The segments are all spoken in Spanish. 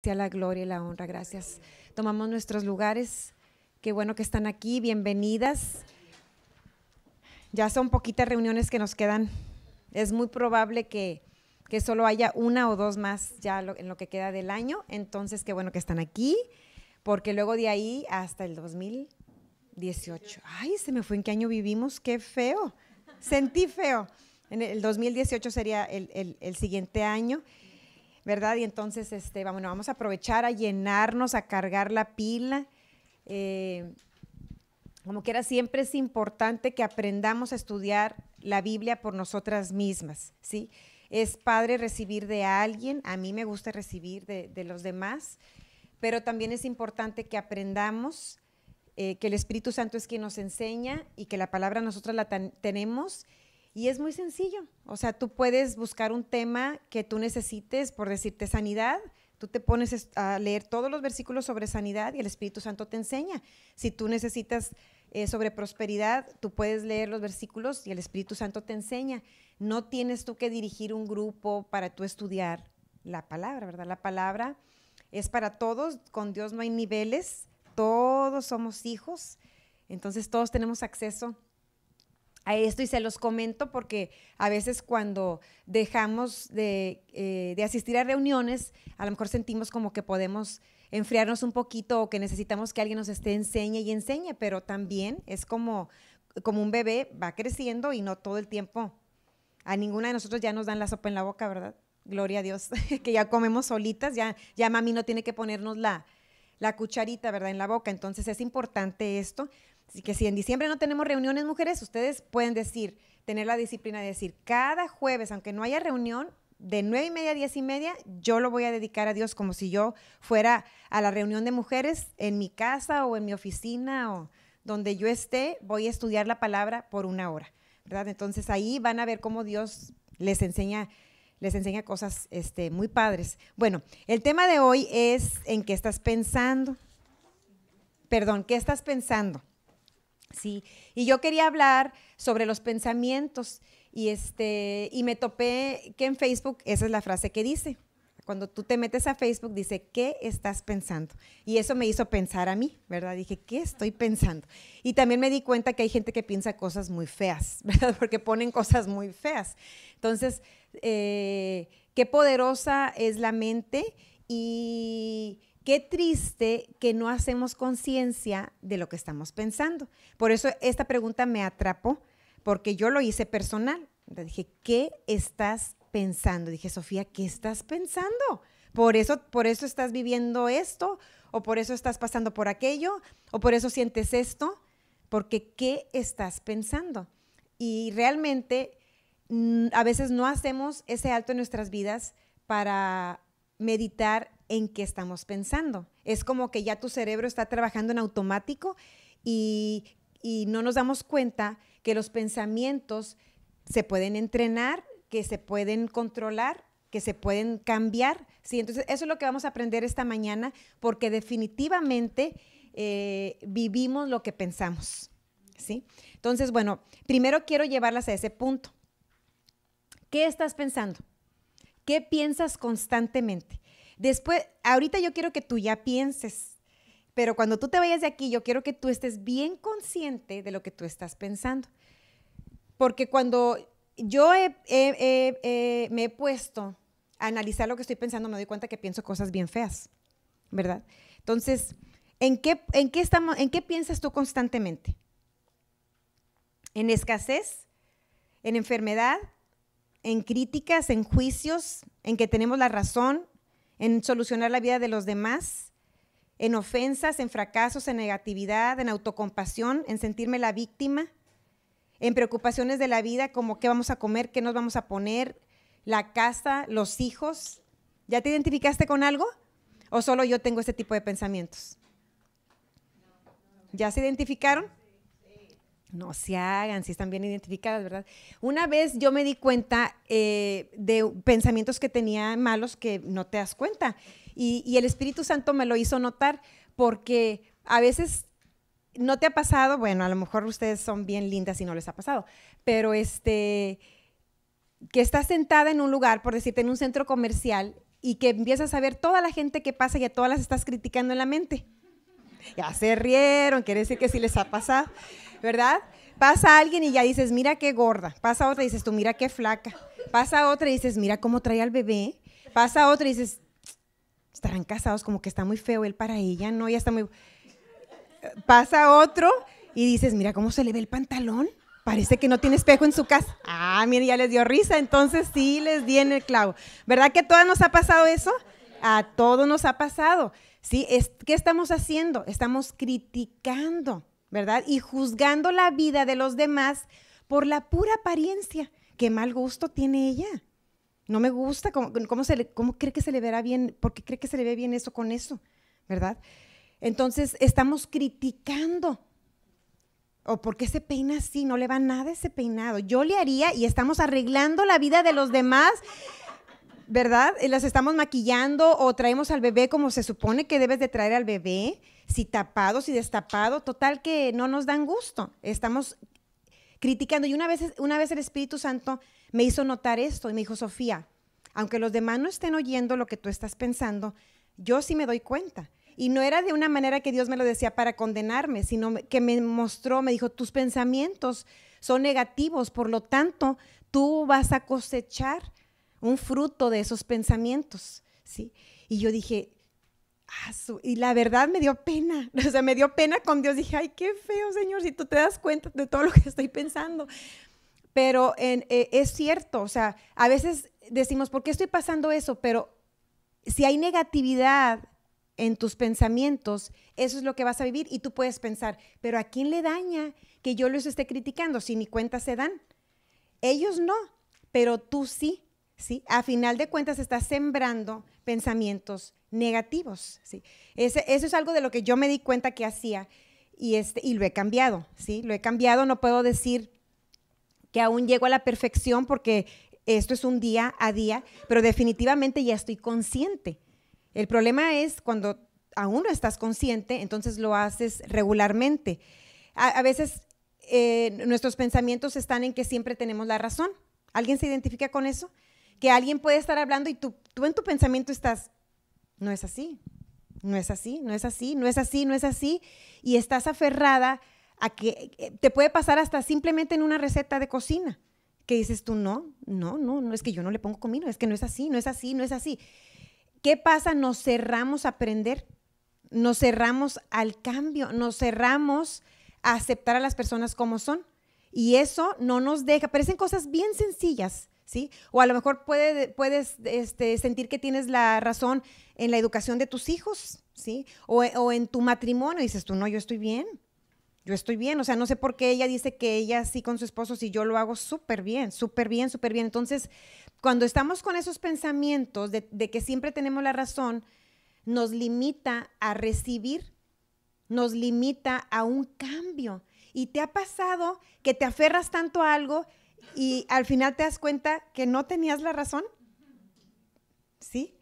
sea la gloria y la honra. Gracias. Tomamos nuestros lugares. Qué bueno que están aquí. Bienvenidas. Ya son poquitas reuniones que nos quedan. Es muy probable que solo haya una o dos más ya en lo que queda del año. Entonces, qué bueno que están aquí, porque luego de ahí hasta el 2018. Ay, se me fue en qué año vivimos. Qué feo. Sentí feo. En el 2018 sería el siguiente año, ¿verdad? Y entonces vamos a aprovechar a llenarnos, a cargar la pila. Como quiera, siempre es importante que aprendamos a estudiar la Biblia por nosotras mismas, ¿sí? Es padre recibir de alguien, a mí me gusta recibir de los demás, pero también es importante que aprendamos que el Espíritu Santo es quien nos enseña y que la palabra nosotros la tenemos. Y es muy sencillo, o sea, tú puedes buscar un tema que tú necesites, por decirte sanidad, tú te pones a leer todos los versículos sobre sanidad y el Espíritu Santo te enseña. Si tú necesitas sobre prosperidad, tú puedes leer los versículos y el Espíritu Santo te enseña. No tienes tú que dirigir un grupo para tú estudiar la palabra, ¿verdad? La palabra es para todos, con Dios no hay niveles, todos somos hijos, entonces todos tenemos acceso a esto y se los comento porque a veces cuando dejamos de asistir a reuniones, a lo mejor sentimos como que podemos enfriarnos un poquito o que necesitamos que alguien nos enseñe y enseñe, pero también es como un bebé, va creciendo y no todo el tiempo, a ninguna de nosotros ya nos dan la sopa en la boca, ¿verdad? Gloria a Dios, que ya comemos solitas, ya mami no tiene que ponernos la cucharita, ¿verdad?, en la boca. Entonces es importante esto. Así que si en diciembre no tenemos reuniones, mujeres, ustedes pueden tener la disciplina de decir, cada jueves, aunque no haya reunión, de 9:30 a 10:30, yo lo voy a dedicar a Dios como si yo fuera a la reunión de mujeres en mi casa o en mi oficina o donde yo esté, voy a estudiar la palabra por 1 hora, ¿verdad? Entonces ahí van a ver cómo Dios les enseña cosas muy padres. Bueno, el tema de hoy es ¿en qué estás pensando? Perdón, ¿qué estás pensando? Sí, y yo quería hablar sobre los pensamientos y me topé que en Facebook esa es la frase que dice. Cuando tú te metes a Facebook dice, ¿qué estás pensando? Y eso me hizo pensar a mí, ¿verdad? Dije, ¿qué estoy pensando? Y también me di cuenta que hay gente que piensa cosas muy feas, ¿verdad? Porque ponen cosas muy feas. Entonces, qué poderosa es la mente y qué triste que no hacemos conciencia de lo que estamos pensando. Por eso esta pregunta me atrapó, porque yo lo hice personal. Dije, ¿qué estás pensando? Dije, Sofía, ¿qué estás pensando? ¿Por eso estás viviendo esto? ¿O por eso estás pasando por aquello? ¿O por eso sientes esto? Porque ¿qué estás pensando? Y realmente a veces no hacemos ese alto en nuestras vidas para meditar en qué estamos pensando. Es como que ya tu cerebro está trabajando en automático y no nos damos cuenta que los pensamientos se pueden entrenar, que se pueden controlar, que se pueden cambiar, ¿sí? Entonces, eso es lo que vamos a aprender esta mañana, porque definitivamente vivimos lo que pensamos, ¿sí? Entonces, bueno, primero quiero llevarlas a ese punto. ¿Qué estás pensando? ¿Qué piensas constantemente? Después, ahorita yo quiero que tú ya pienses, pero cuando tú te vayas de aquí, yo quiero que tú estés bien consciente de lo que tú estás pensando. Porque cuando yo me he puesto a analizar lo que estoy pensando, me doy cuenta que pienso cosas bien feas, ¿verdad? Entonces, ¿en qué piensas tú constantemente? ¿En escasez? ¿En enfermedad? ¿En críticas? ¿En juicios? ¿En que tenemos la razón? ¿En solucionar la vida de los demás? ¿En ofensas? ¿En fracasos? ¿En negatividad? ¿En autocompasión? ¿En sentirme la víctima? ¿En preocupaciones de la vida como qué vamos a comer, qué nos vamos a poner, la casa, los hijos? ¿Ya te identificaste con algo? ¿O solo yo tengo este tipo de pensamientos? ¿Ya se identificaron? No se hagan, si están bien identificadas, ¿verdad? Una vez yo me di cuenta de pensamientos que tenía malos que no te das cuenta. Y el Espíritu Santo me lo hizo notar porque a veces no te ha pasado, bueno, a lo mejor ustedes son bien lindas y no les ha pasado, pero que estás sentada en un lugar, por decirte, en un centro comercial y que empiezas a ver toda la gente que pasa y a todas las estás criticando en la mente. Ya se rieron, quiere decir que sí les ha pasado, ¿verdad? Pasa alguien y ya dices, mira qué gorda. Pasa otra y dices tú, mira qué flaca. Pasa otra y dices, mira cómo trae al bebé. Pasa otra y dices, estarán casados, como que está muy feo él para ella, no, ya está muy... Pasa otro y dices, mira cómo se le ve el pantalón. Parece que no tiene espejo en su casa. Ah, mira, ya les dio risa, entonces sí les di en el clavo. ¿Verdad que a todas nos ha pasado eso? A todos nos ha pasado. ¿Sí? ¿Qué estamos haciendo? Estamos criticando, ¿verdad? Y juzgando la vida de los demás por la pura apariencia. Qué mal gusto tiene ella. No me gusta, ¿cómo cree que se le verá bien? ¿Por qué cree que se le ve bien eso con eso? ¿Verdad? Entonces estamos criticando. ¿O por qué se peina así? No le va nada ese peinado. Yo le haría y estamos arreglando la vida de los demás, ¿verdad? Y las estamos maquillando o traemos al bebé como se supone que debes de traer al bebé, si tapado, si destapado, total que no nos dan gusto. Estamos criticando. Y una vez el Espíritu Santo me hizo notar esto y me dijo, Sofía, aunque los demás no estén oyendo lo que tú estás pensando, yo sí me doy cuenta. Y no era de una manera que Dios me lo decía para condenarme, sino que me mostró, me dijo, tus pensamientos son negativos, por lo tanto, tú vas a cosechar un fruto de esos pensamientos, ¿sí? Y yo dije, y la verdad me dio pena, o sea, me dio pena con Dios. Dije, ay, qué feo, Señor, si tú te das cuenta de todo lo que estoy pensando. Pero es cierto, o sea, a veces decimos, ¿por qué estoy pasando eso? Pero si hay negatividad en tus pensamientos, eso es lo que vas a vivir. Y tú puedes pensar, pero ¿a quién le daña que yo los esté criticando si ni cuenta se dan? Ellos no, pero tú sí, ¿sí? A final de cuentas estás sembrando pensamientos negativos, ¿sí? Eso es algo de lo que yo me di cuenta que hacía y lo he cambiado, ¿sí? Lo he cambiado, no puedo decir que aún llego a la perfección porque esto es un día a día, pero definitivamente ya estoy consciente. El problema es cuando aún no estás consciente, entonces lo haces regularmente. A veces nuestros pensamientos están en que siempre tenemos la razón. ¿Alguien se identifica con eso? Que alguien puede estar hablando y tú en tu pensamiento estás, no es así, no es así, no es así, no es así, no es así, y estás aferrada a que te puede pasar hasta simplemente en una receta de cocina, que dices tú, no, es que yo no le pongo comino, es que no es así, no es así, no es así. ¿Qué pasa? Nos cerramos a aprender, nos cerramos al cambio, nos cerramos a aceptar a las personas como son. Y eso no nos deja, parecen cosas bien sencillas, ¿sí? O a lo mejor puedes sentir que tienes la razón en la educación de tus hijos, ¿sí? O en tu matrimonio, dices tú, no, yo estoy bien, o sea, no sé por qué ella dice que ella sí con su esposo, si yo lo hago súper bien, súper bien, súper bien. Entonces, cuando estamos con esos pensamientos de que siempre tenemos la razón, nos limita a recibir, nos limita a un cambio. ¿Y te ha pasado que te aferras tanto a algo y al final te das cuenta que no tenías la razón? ¿Sí?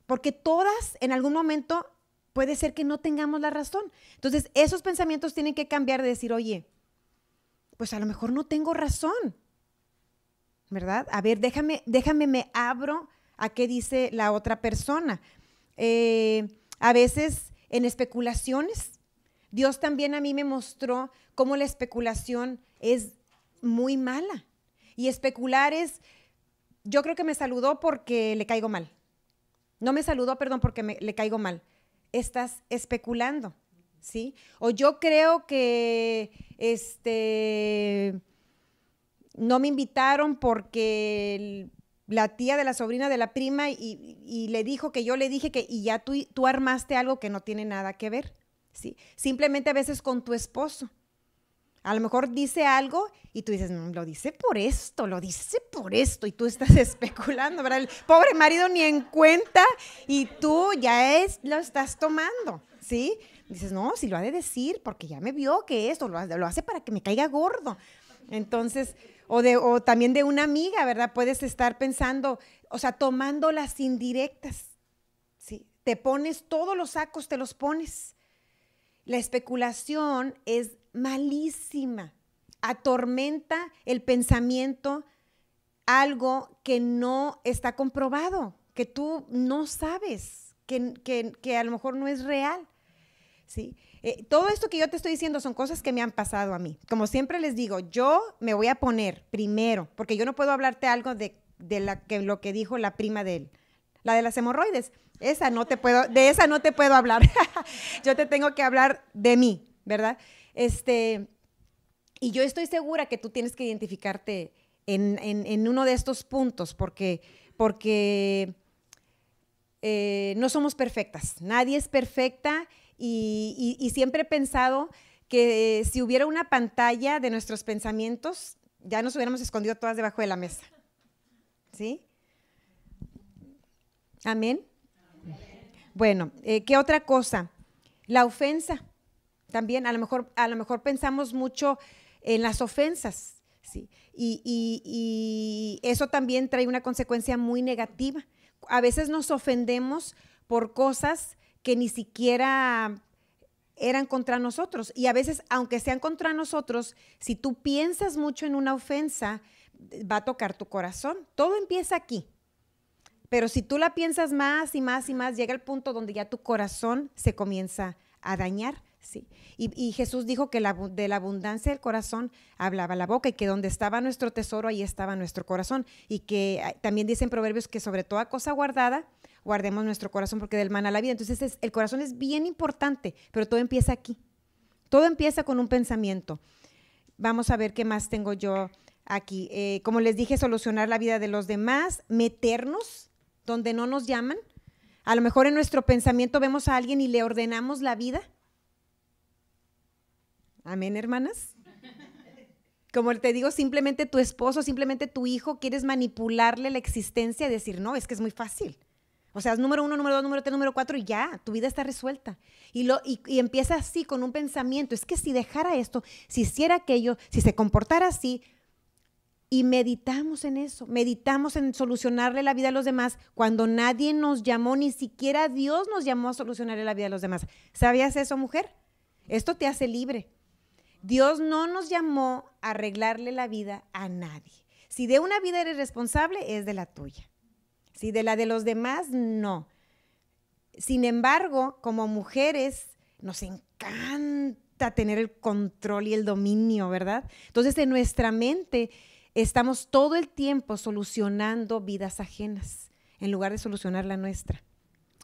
Porque todas en algún momento puede ser que no tengamos la razón. Entonces, esos pensamientos tienen que cambiar de decir, oye, pues a lo mejor no tengo razón, ¿verdad? A ver, déjame, me abro a qué dice la otra persona. A veces en especulaciones, Dios también a mí me mostró cómo la especulación es muy mala. Y especular es, yo creo que me saludó porque le caigo mal. No me saludó, perdón, porque le caigo mal. Estás especulando, ¿sí? O yo creo que no me invitaron porque la tía de la sobrina de la prima y le dijo que yo le dije que y ya tú armaste algo que no tiene nada que ver, ¿sí? Simplemente a veces con tu esposo. A lo mejor dice algo y tú dices, no, lo dice por esto, y tú estás especulando, ¿verdad? El pobre marido ni en cuenta y tú ya lo estás tomando, ¿sí? Dices, no, si lo ha de decir porque ya me vio que esto lo hace para que me caiga gordo. Entonces, o también de una amiga, ¿verdad? Puedes estar pensando, o sea, tomando las indirectas, ¿sí? Te pones todos los sacos, te los pones. La especulación es malísima, atormenta el pensamiento, algo que no está comprobado, que tú no sabes, que a lo mejor no es real, ¿sí? Todo esto que yo te estoy diciendo son cosas que me han pasado a mí. Como siempre les digo, yo me voy a poner primero, porque yo no puedo hablarte algo de lo que dijo la prima de él, la de las hemorroides. De esa no te puedo hablar. Yo te tengo que hablar de mí, ¿verdad? Y yo estoy segura que tú tienes que identificarte en uno de estos puntos, porque no somos perfectas. Nadie es perfecta y siempre he pensado que si hubiera una pantalla de nuestros pensamientos, ya nos hubiéramos escondido todas debajo de la mesa. ¿Sí? Amén. Bueno, ¿qué otra cosa? La ofensa. También a lo mejor pensamos mucho en las ofensas, ¿sí? Y eso también trae una consecuencia muy negativa. A veces nos ofendemos por cosas que ni siquiera eran contra nosotros. Y a veces, aunque sean contra nosotros, si tú piensas mucho en una ofensa, va a tocar tu corazón. Todo empieza aquí. Pero si tú la piensas más y más y más, llega el punto donde ya tu corazón se comienza a dañar, ¿sí? Y Jesús dijo que de la abundancia del corazón hablaba la boca y que donde estaba nuestro tesoro, ahí estaba nuestro corazón. Y que también dicen Proverbios que sobre toda cosa guardada, guardemos nuestro corazón porque del mana la vida. Entonces el corazón es bien importante, pero todo empieza aquí. Todo empieza con un pensamiento. Vamos a ver qué más tengo yo aquí. Como les dije, solucionar la vida de los demás, meternos donde no nos llaman. A lo mejor en nuestro pensamiento vemos a alguien y le ordenamos la vida. Amén, hermanas. Como te digo, simplemente tu esposo, simplemente tu hijo, quieres manipularle la existencia y decir, no, es que es muy fácil. O sea, es número 1, número 2, número 3, número 4 y ya, tu vida está resuelta. Y empieza así con un pensamiento, es que si dejara esto, si hiciera aquello, si se comportara así, y meditamos en eso, meditamos en solucionarle la vida a los demás cuando nadie nos llamó, ni siquiera Dios nos llamó a solucionarle la vida a los demás. ¿Sabías eso, mujer? Esto te hace libre. Dios no nos llamó a arreglarle la vida a nadie. Si de una vida eres responsable, es de la tuya. Si de la de los demás, no. Sin embargo, como mujeres, nos encanta tener el control y el dominio, ¿verdad? Entonces, en nuestra mente estamos todo el tiempo solucionando vidas ajenas en lugar de solucionar la nuestra.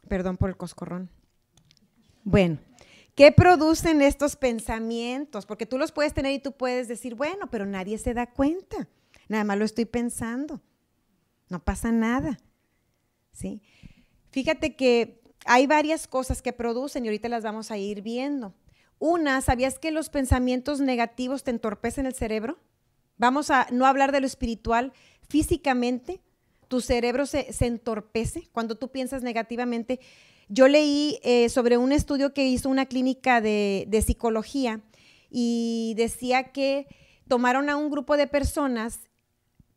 Perdón por el coscorrón. Bueno, ¿qué producen estos pensamientos? Porque tú los puedes tener y tú puedes decir, bueno, pero nadie se da cuenta. Nada más lo estoy pensando. No pasa nada. ¿Sí? Fíjate que hay varias cosas que producen y ahorita las vamos a ir viendo. Una, ¿sabías que los pensamientos negativos te entorpecen el cerebro? Vamos a no hablar de lo espiritual. Físicamente, tu cerebro se entorpece cuando tú piensas negativamente. Yo leí sobre un estudio que hizo una clínica de psicología y decía que tomaron a un grupo de personas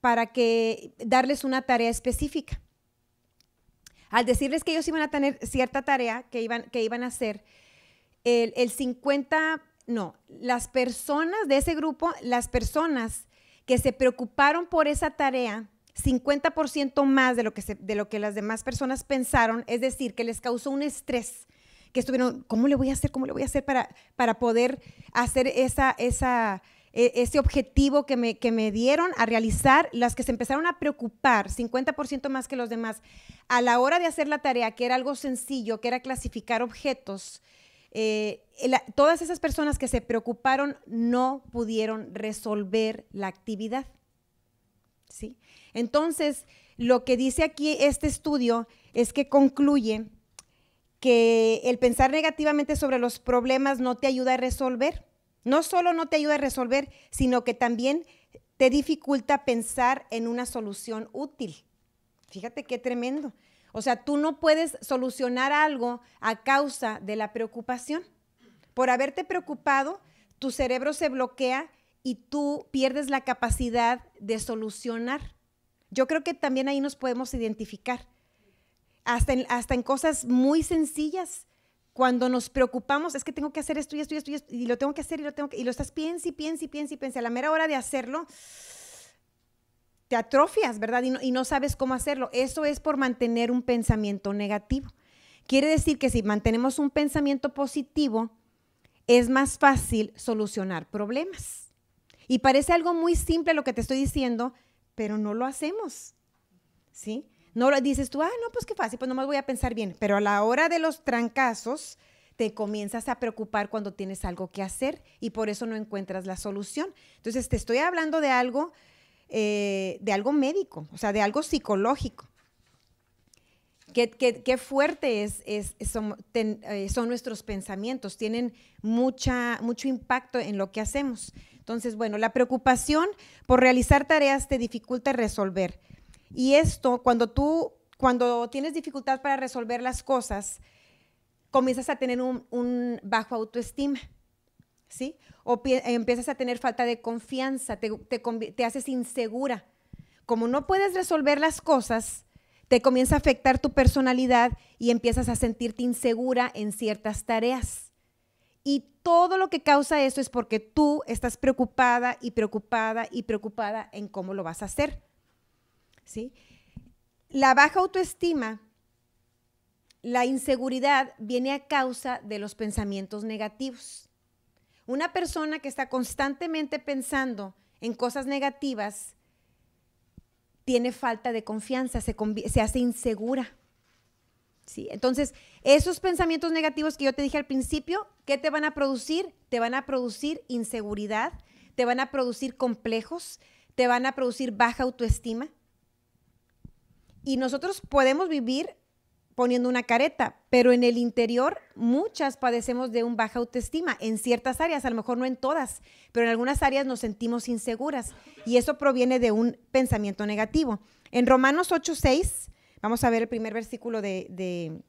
para darles una tarea específica. Al decirles que ellos iban a tener cierta tarea que iban a hacer, las personas de ese grupo, las personas que se preocuparon por esa tarea, 50% más de lo que las demás personas pensaron, es decir, que les causó un estrés, que estuvieron, ¿cómo le voy a hacer para poder hacer ese objetivo que me dieron a realizar? Las que se empezaron a preocupar, 50% más que los demás, a la hora de hacer la tarea, que era algo sencillo, que era clasificar objetos, todas esas personas que se preocuparon no pudieron resolver la actividad, ¿sí? Entonces, lo que dice aquí este estudio es que concluye que el pensar negativamente sobre los problemas no te ayuda a resolver. No solo no te ayuda a resolver, sino que también te dificulta pensar en una solución útil. Fíjate qué tremendo. O sea, tú no puedes solucionar algo a causa de la preocupación. Por haberte preocupado, tu cerebro se bloquea y tú pierdes la capacidad de solucionar. Yo creo que también ahí nos podemos identificar. Hasta en cosas muy sencillas. Cuando nos preocupamos, es que tengo que hacer esto y esto y esto y lo tengo que hacer y lo estás piensa y piensa y piensa y piensa. A la mera hora de hacerlo, te atrofias, ¿verdad? Y no sabes cómo hacerlo. Eso es por mantener un pensamiento negativo. Quiere decir que si mantenemos un pensamiento positivo, es más fácil solucionar problemas. Y parece algo muy simple lo que te estoy diciendo, pero no lo hacemos, ¿sí? No lo dices tú, no, pues qué fácil, pues nomás voy a pensar bien. Pero a la hora de los trancazos, te comienzas a preocupar cuando tienes algo que hacer y por eso no encuentras la solución. Entonces, te estoy hablando de algo médico, o sea, de algo psicológico. Qué fuerte son nuestros pensamientos, tienen mucho impacto en lo que hacemos. Entonces, bueno, la preocupación por realizar tareas te dificulta resolver. Y esto, cuando tienes dificultad para resolver las cosas, comienzas a tener un bajo autoestima, ¿sí? O empiezas a tener falta de confianza, te haces insegura. Como no puedes resolver las cosas, te comienza a afectar tu personalidad y empiezas a sentirte insegura en ciertas tareas. Y todo lo que causa eso es porque tú estás preocupada y preocupada y preocupada en cómo lo vas a hacer, ¿sí? La baja autoestima, la inseguridad viene a causa de los pensamientos negativos. Una persona que está constantemente pensando en cosas negativas tiene falta de confianza, se hace insegura, ¿sí? Entonces, esos pensamientos negativos que yo te dije al principio, ¿qué te van a producir? Te van a producir inseguridad, te van a producir complejos, te van a producir baja autoestima. Y nosotros podemos vivir poniendo una careta, pero en el interior muchas padecemos de un baja autoestima en ciertas áreas, a lo mejor no en todas, pero en algunas áreas nos sentimos inseguras y eso proviene de un pensamiento negativo. En Romanos 8:6, vamos a ver el primer versículo de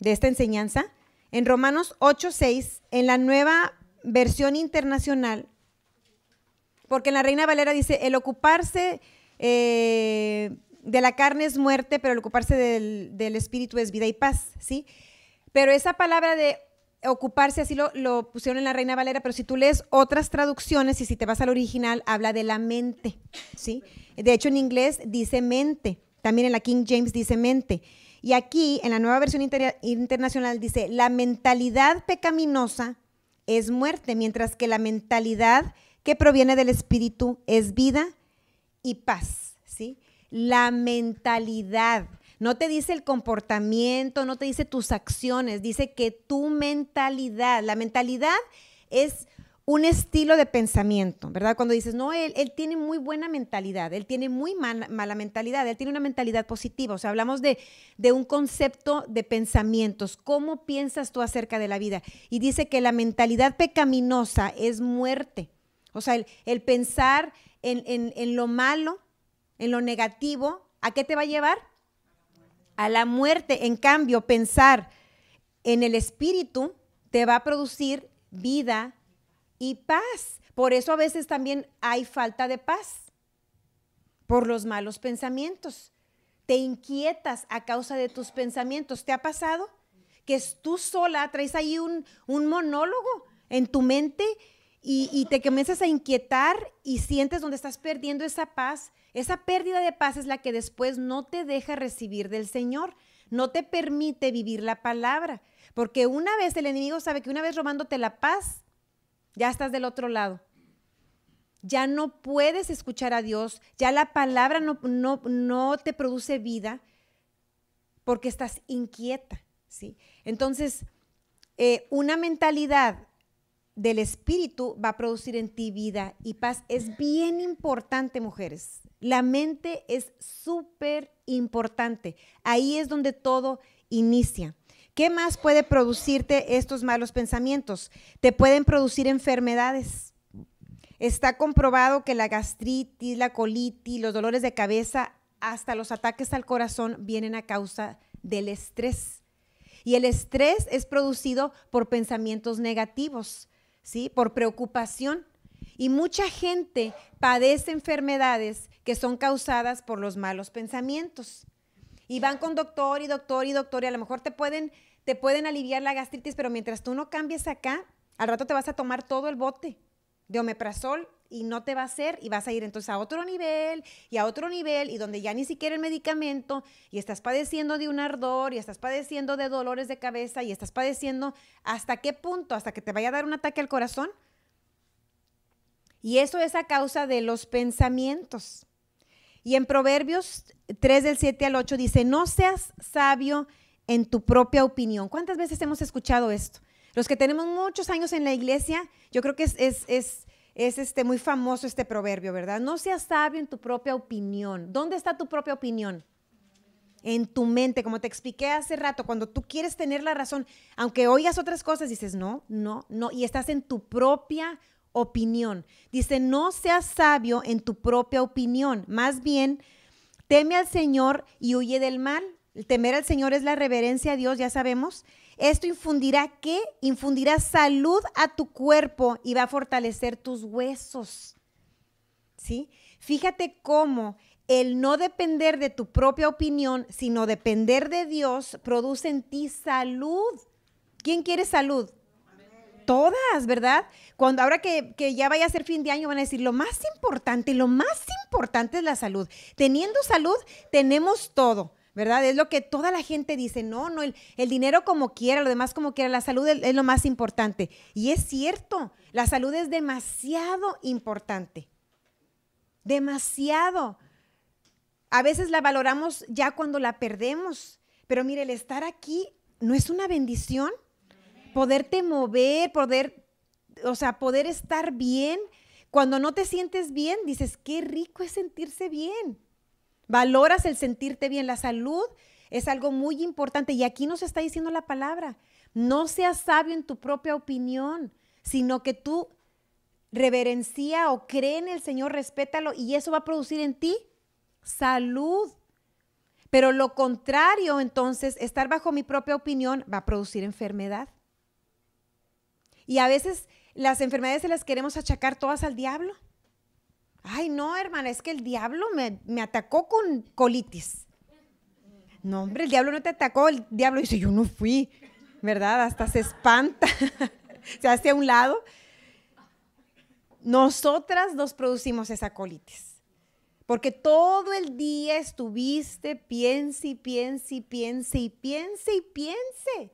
esta enseñanza. En Romanos 8:6, en la Nueva Versión Internacional, porque en la Reina Valera dice, el ocuparse de la carne es muerte, pero el ocuparse del espíritu es vida y paz, ¿sí? Pero esa palabra de ocuparse, así lo pusieron en la Reina Valera, pero si tú lees otras traducciones y si te vas al original, habla de la mente, ¿sí? De hecho, en inglés dice mente, también en la King James dice mente. Y aquí, en la Nueva Versión Internacional, dice, la mentalidad pecaminosa es muerte, mientras que la mentalidad que proviene del espíritu es vida y paz, ¿sí? La mentalidad, no te dice el comportamiento, no te dice tus acciones, dice que tu mentalidad, la mentalidad es un estilo de pensamiento, ¿verdad? Cuando dices, no, él tiene muy buena mentalidad, él tiene muy mala mentalidad, él tiene una mentalidad positiva, o sea, hablamos de un concepto de pensamientos, ¿cómo piensas tú acerca de la vida? Y dice que la mentalidad pecaminosa es muerte, o sea, el pensar en lo malo, en lo negativo, ¿a qué te va a llevar? A la muerte. En cambio, pensar en el espíritu te va a producir vida y paz. Por eso a veces también hay falta de paz, por los malos pensamientos. Te inquietas a causa de tus pensamientos. ¿Te ha pasado? Que tú sola traes ahí un monólogo en tu mente y te comienzas a inquietar y sientes donde estás perdiendo esa paz. Esa pérdida de paz es la que después no te deja recibir del Señor, no te permite vivir la palabra, porque una vez el enemigo sabe que una vez robándote la paz, ya estás del otro lado. Ya no puedes escuchar a Dios, ya la palabra no te produce vida porque estás inquieta, ¿sí? Entonces, una mentalidad del espíritu va a producir en ti vida y paz. Es bien importante, mujeres. La mente es súper importante. Ahí es donde todo inicia. ¿Qué más puede producirte estos malos pensamientos? Te pueden producir enfermedades. Está comprobado que la gastritis, la colitis, los dolores de cabeza, hasta los ataques al corazón vienen a causa del estrés. Y el estrés es producido por pensamientos negativos, ¿sí? Por preocupación. Y mucha gente padece enfermedades que son causadas por los malos pensamientos. Y van con doctor y doctor y doctor y a lo mejor te pueden aliviar la gastritis, pero mientras tú no cambies acá, al rato te vas a tomar todo el bote de omeprazol y no te va a hacer y vas a ir entonces a otro nivel y a otro nivel y donde ya ni siquiera el medicamento y estás padeciendo de un ardor y estás padeciendo de dolores de cabeza y estás padeciendo ¿hasta qué punto? Hasta que te vaya a dar un ataque al corazón. Y eso es a causa de los pensamientos. Y en Proverbios 3 del 7 al 8 dice, no seas sabio en tu propia opinión. ¿Cuántas veces hemos escuchado esto? Los que tenemos muchos años en la iglesia, yo creo que es muy famoso este proverbio, ¿verdad? No seas sabio en tu propia opinión. ¿Dónde está tu propia opinión? En tu mente, como te expliqué hace rato, cuando tú quieres tener la razón, aunque oigas otras cosas, dices no, y estás en tu propia opinión. Dice, no seas sabio en tu propia opinión, más bien, teme al Señor y huye del mal. El temer al Señor es la reverencia a Dios, ya sabemos. Esto infundirá, ¿qué? Infundirá salud a tu cuerpo y va a fortalecer tus huesos. ¿Sí? Fíjate cómo el no depender de tu propia opinión, sino depender de Dios, produce en ti salud. ¿Quién quiere salud? Todas, ¿verdad? Ahora que ya vaya a ser fin de año van a decir, lo más importante es la salud. Teniendo salud, tenemos todo, ¿verdad? Es lo que toda la gente dice, no, el dinero como quiera, lo demás como quiera, la salud es lo más importante. Y es cierto, la salud es demasiado importante, demasiado. A veces la valoramos ya cuando la perdemos, pero mire, el estar aquí no es una bendición. Poderte mover, poder estar bien. Cuando no te sientes bien, dices, qué rico es sentirse bien. Valoras el sentirte bien. La salud es algo muy importante y aquí nos está diciendo la palabra. No seas sabio en tu propia opinión, sino que tú reverencia o cree en el Señor, respétalo y eso va a producir en ti salud. Pero lo contrario, entonces, estar bajo mi propia opinión va a producir enfermedad. Y a veces las enfermedades se las queremos achacar todas al diablo. Ay, no, hermana, es que el diablo me atacó con colitis. No, hombre, el diablo no te atacó, el diablo dice, yo no fui, ¿verdad? Hasta se espanta, se hace a un lado. Nosotras nos producimos esa colitis. Porque todo el día estuviste, piense y piense y piense y piense y piense.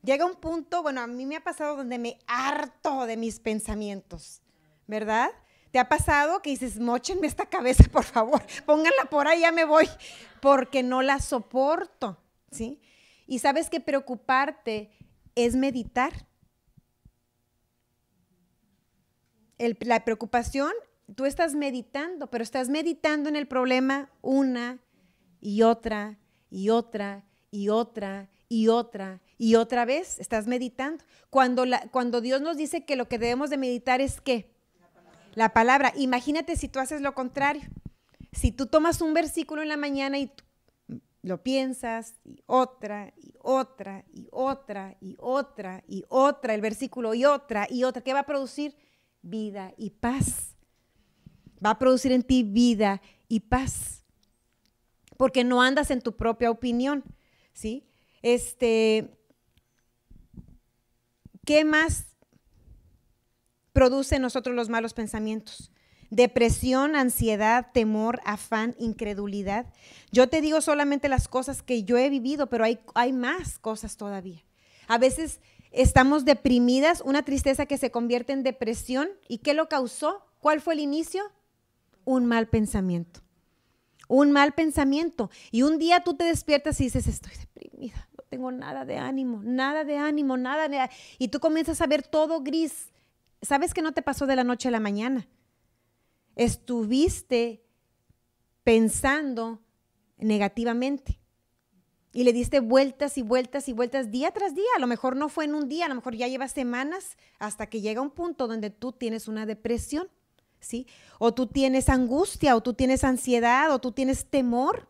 Llega un punto, bueno, a mí me ha pasado donde me harto de mis pensamientos, ¿verdad? ¿Te ha pasado que dices, móchenme esta cabeza, por favor, pónganla por ahí, ya me voy, porque no la soporto, ¿sí? Y sabes que preocuparte es meditar. La preocupación, tú estás meditando, pero estás meditando en el problema una y otra y otra y otra y otra y otra vez estás meditando. Cuando Dios nos dice que lo que debemos de meditar es ¿qué? La palabra. Imagínate si tú haces lo contrario. Si tú tomas un versículo en la mañana y lo piensas y otra y otra y otra y otra y otra, el versículo y otra, ¿qué va a producir? Vida y paz. Va a producir en ti vida y paz. Porque no andas en tu propia opinión, ¿sí? ¿Qué más produce en nosotros los malos pensamientos? Depresión, ansiedad, temor, afán, incredulidad. Yo te digo solamente las cosas que yo he vivido, pero hay más cosas todavía. A veces estamos deprimidas, una tristeza que se convierte en depresión. ¿Y qué lo causó? ¿Cuál fue el inicio? Un mal pensamiento. Un mal pensamiento. Y un día tú te despiertas y dices, estoy deprimida, no tengo nada de ánimo, nada de ánimo, nada de... Y tú comienzas a ver todo gris. ¿Sabes que no te pasó de la noche a la mañana? Estuviste pensando negativamente y le diste vueltas y vueltas y vueltas día tras día. A lo mejor no fue en un día, a lo mejor ya llevas semanas hasta que llega un punto donde tú tienes una depresión, ¿sí? O tú tienes angustia, o tú tienes ansiedad, o tú tienes temor.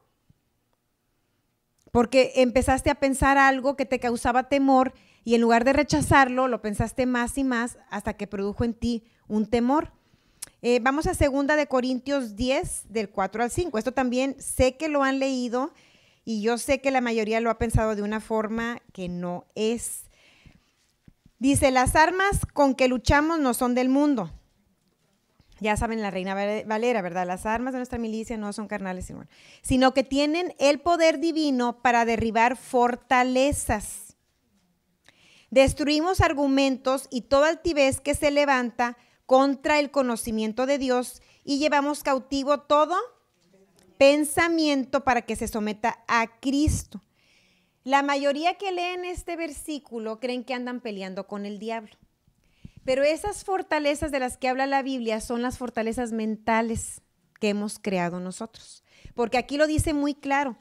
Porque empezaste a pensar algo que te causaba temor y en lugar de rechazarlo, lo pensaste más y más hasta que produjo en ti un temor. Vamos a 2 de Corintios 10, del 4 al 5. Esto también sé que lo han leído y yo sé que la mayoría lo ha pensado de una forma que no es. Dice, las armas con que luchamos no son del mundo. Ya saben, la Reina Valera, ¿verdad? Las armas de nuestra milicia no son carnales, sino que tienen el poder divino para derribar fortalezas. Destruimos argumentos y toda altivez que se levanta contra el conocimiento de Dios y llevamos cautivo todo pensamiento para que se someta a Cristo. La mayoría que leen este versículo creen que andan peleando con el diablo. Pero esas fortalezas de las que habla la Biblia son las fortalezas mentales que hemos creado nosotros. Porque aquí lo dice muy claro.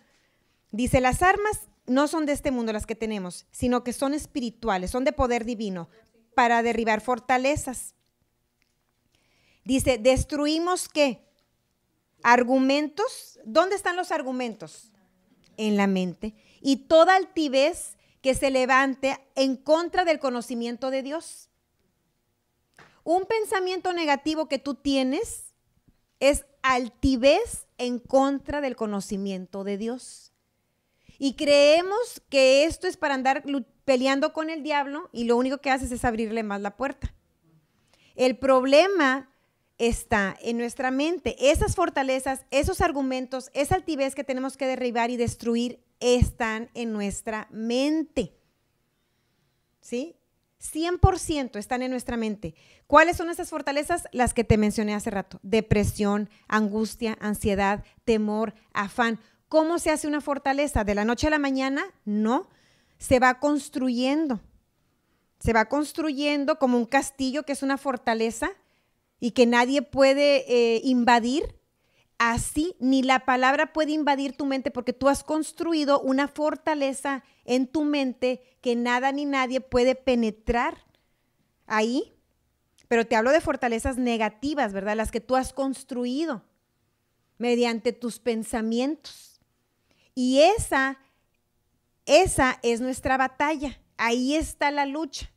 Dice, las armas no son de este mundo las que tenemos, sino que son espirituales, son de poder divino para derribar fortalezas. Dice, destruimos ¿qué? Argumentos. ¿Dónde están los argumentos? En la mente. Y toda altivez que se levante en contra del conocimiento de Dios. Un pensamiento negativo que tú tienes es altivez en contra del conocimiento de Dios. Y creemos que esto es para andar peleando con el diablo y lo único que haces es abrirle más la puerta. El problema está en nuestra mente. Esas fortalezas, esos argumentos, esa altivez que tenemos que derribar y destruir están en nuestra mente. ¿Sí? 100% están en nuestra mente. ¿Cuáles son esas fortalezas? Las que te mencioné hace rato. Depresión, angustia, ansiedad, temor, afán. ¿Cómo se hace una fortaleza? ¿De la noche a la mañana? No. Se va construyendo. Se va construyendo como un castillo que es una fortaleza y que nadie puede invadir. Así, ni la palabra puede invadir tu mente porque tú has construido una fortaleza en tu mente que nada ni nadie puede penetrar ahí. Pero te hablo de fortalezas negativas, ¿verdad? Las que tú has construido mediante tus pensamientos. Y esa es nuestra batalla. Ahí está la lucha,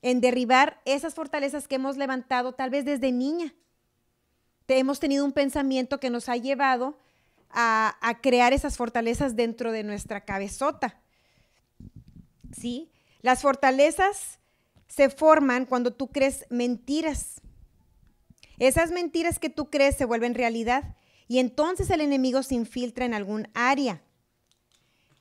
en derribar esas fortalezas que hemos levantado tal vez desde niña. Hemos tenido un pensamiento que nos ha llevado a crear esas fortalezas dentro de nuestra cabezota. ¿Sí? Las fortalezas se forman cuando tú crees mentiras. Esas mentiras que tú crees se vuelven realidad y entonces el enemigo se infiltra en algún área.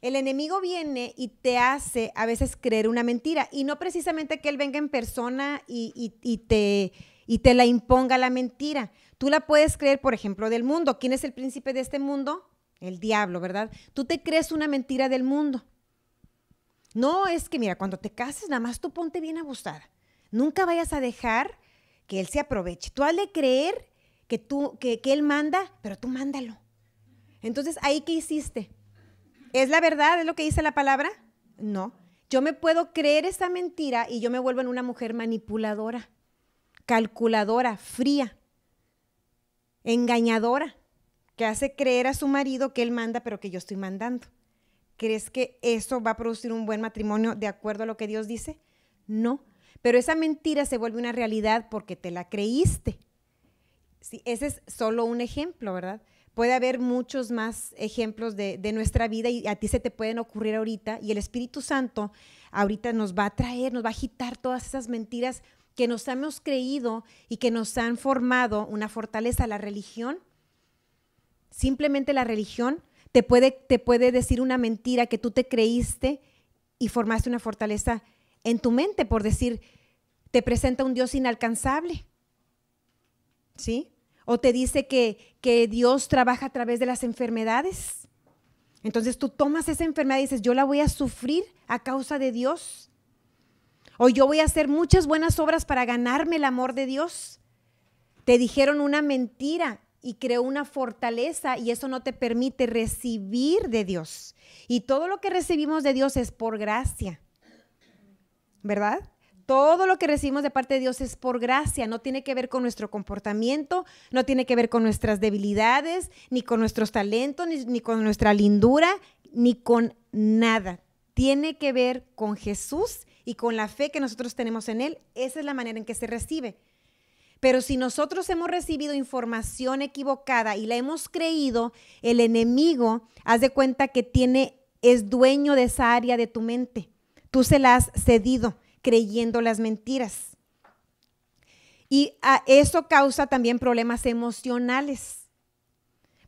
El enemigo viene y te hace a veces creer una mentira y no precisamente que él venga en persona y te la imponga la mentira. Tú la puedes creer, por ejemplo, del mundo. ¿Quién es el príncipe de este mundo? El diablo, ¿verdad? Tú te crees una mentira del mundo. No, es que mira, cuando te cases, nada más tú ponte bien abusada. Nunca vayas a dejar que él se aproveche. Tú hazle creer que él manda, pero tú mándalo. Entonces, ¿ahí qué hiciste? ¿Es la verdad? ¿Es lo que dice la palabra? No. Yo me puedo creer esa mentira y yo me vuelvo en una mujer manipuladora, calculadora, fría, engañadora, que hace creer a su marido que él manda, pero que yo estoy mandando. ¿Crees que eso va a producir un buen matrimonio de acuerdo a lo que Dios dice? No, pero esa mentira se vuelve una realidad porque te la creíste. Sí, ese es solo un ejemplo, ¿verdad? Puede haber muchos más ejemplos de nuestra vida y a ti se te pueden ocurrir ahorita y el Espíritu Santo ahorita nos va a traer, nos va a agitar todas esas mentiras que nos hemos creído y que nos han formado una fortaleza. La religión, simplemente la religión te puede decir una mentira que tú te creíste y formaste una fortaleza en tu mente por decir, te presenta un Dios inalcanzable, ¿sí? O te dice que Dios trabaja a través de las enfermedades. Entonces tú tomas esa enfermedad y dices, yo la voy a sufrir a causa de Dios. O yo voy a hacer muchas buenas obras para ganarme el amor de Dios. Te dijeron una mentira y creó una fortaleza y eso no te permite recibir de Dios. Y todo lo que recibimos de Dios es por gracia, ¿verdad? Todo lo que recibimos de parte de Dios es por gracia, no tiene que ver con nuestro comportamiento, no tiene que ver con nuestras debilidades, ni con nuestros talentos, ni con nuestra lindura, ni con nada. Tiene que ver con Jesús y con la fe que nosotros tenemos en Él. Esa es la manera en que se recibe. Pero si nosotros hemos recibido información equivocada y la hemos creído, el enemigo, haz de cuenta que es dueño de esa área de tu mente. Tú se la has cedido creyendo las mentiras. Y eso causa también problemas emocionales.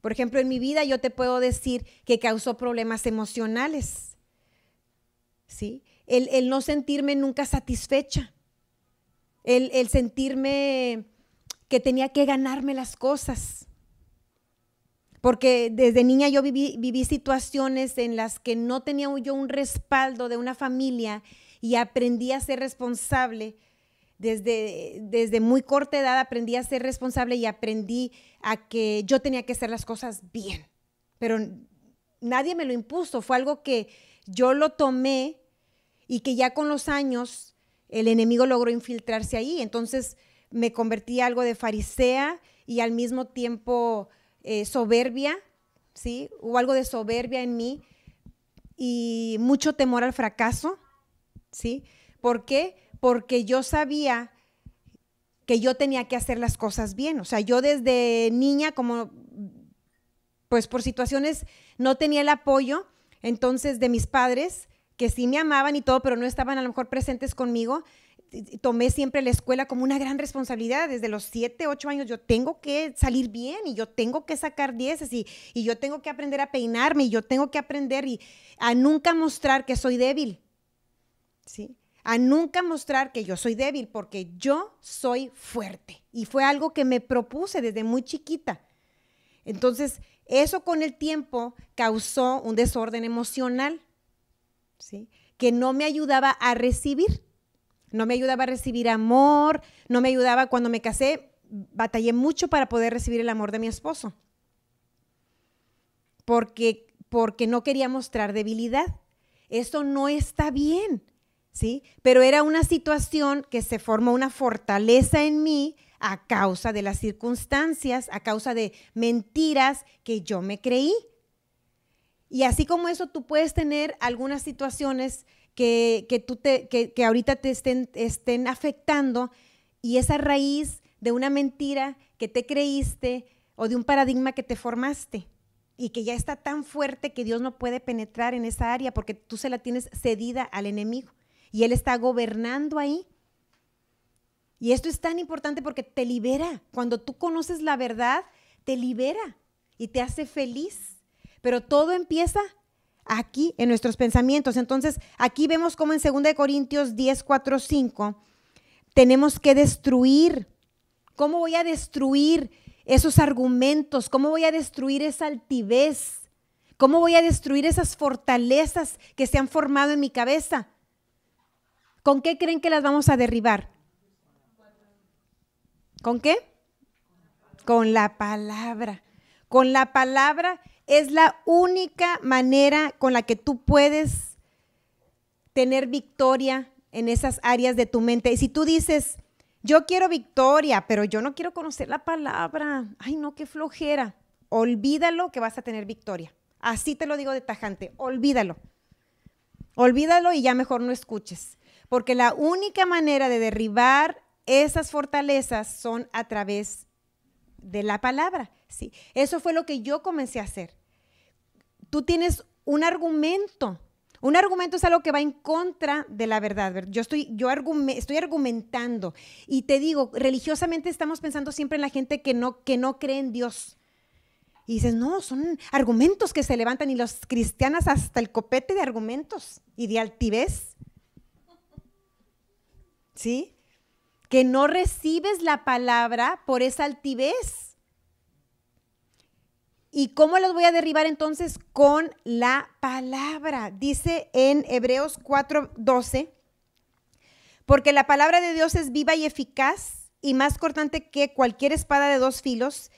Por ejemplo, en mi vida yo te puedo decir que causó problemas emocionales, ¿sí? El no sentirme nunca satisfecha, el sentirme que tenía que ganarme las cosas. Porque desde niña yo viví situaciones en las que no tenía yo un respaldo de una familia y aprendí a ser responsable. Desde muy corta edad aprendí a ser responsable y aprendí a que yo tenía que hacer las cosas bien. Pero nadie me lo impuso, fue algo que yo lo tomé y que ya con los años el enemigo logró infiltrarse ahí. Entonces me convertí en algo de farisea y al mismo tiempo soberbia, ¿sí? Hubo algo de soberbia en mí y mucho temor al fracaso, ¿sí? ¿Por qué? Porque yo sabía que yo tenía que hacer las cosas bien. O sea, yo desde niña, como pues por situaciones no tenía el apoyo, entonces de mis padres, que sí me amaban y todo, pero no estaban a lo mejor presentes conmigo, tomé siempre la escuela como una gran responsabilidad. Desde los 7, 8 años yo tengo que salir bien y yo tengo que sacar 10 y yo tengo que aprender a peinarme y yo tengo que aprender a nunca mostrar que soy débil, ¿sí? A nunca mostrar que yo soy débil porque yo soy fuerte y fue algo que me propuse desde muy chiquita. Entonces, eso con el tiempo causó un desorden emocional, ¿sí? Que no me ayudaba a recibir. No me ayudaba a recibir amor, no me ayudaba cuando me casé, batallé mucho para poder recibir el amor de mi esposo. Porque no quería mostrar debilidad. Eso no está bien, ¿sí? Pero era una situación que se formó una fortaleza en mí a causa de las circunstancias, a causa de mentiras que yo me creí. Y así como eso, tú puedes tener algunas situaciones que ahorita te estén afectando y esa raíz de una mentira que te creíste o de un paradigma que te formaste y que ya está tan fuerte que Dios no puede penetrar en esa área porque tú se la tienes cedida al enemigo y él está gobernando ahí. Y esto es tan importante porque te libera. Cuando tú conoces la verdad, te libera y te hace feliz. Pero todo empieza aquí en nuestros pensamientos. Entonces, aquí vemos cómo en 2 Corintios 10, 4, 5 tenemos que destruir. ¿Cómo voy a destruir esos argumentos? ¿Cómo voy a destruir esa altivez? ¿Cómo voy a destruir esas fortalezas que se han formado en mi cabeza? ¿Con qué creen que las vamos a derribar? ¿Con qué? Con la palabra. Con la palabra es la única manera con la que tú puedes tener victoria en esas áreas de tu mente. Y si tú dices, yo quiero victoria, pero yo no quiero conocer la palabra, ay no, qué flojera, olvídalo que vas a tener victoria. Así te lo digo de tajante, olvídalo. Olvídalo y ya mejor no escuches. Porque la única manera de derribar esas fortalezas son a través de la palabra, ¿sí? Eso fue lo que yo comencé a hacer. Tú tienes un argumento. Un argumento es algo que va en contra de la verdad. Estoy argumentando y te digo, religiosamente estamos pensando siempre en la gente que no cree en Dios. Y dices, no, son argumentos que se levantan y los cristianos hasta el copete de argumentos y de altivez. ¿Sí? Que no recibes la palabra por esa altivez. ¿Y cómo los voy a derribar entonces? Con la palabra. Dice en Hebreos 4:12, porque la palabra de Dios es viva y eficaz y más cortante que cualquier espada de 2 filos,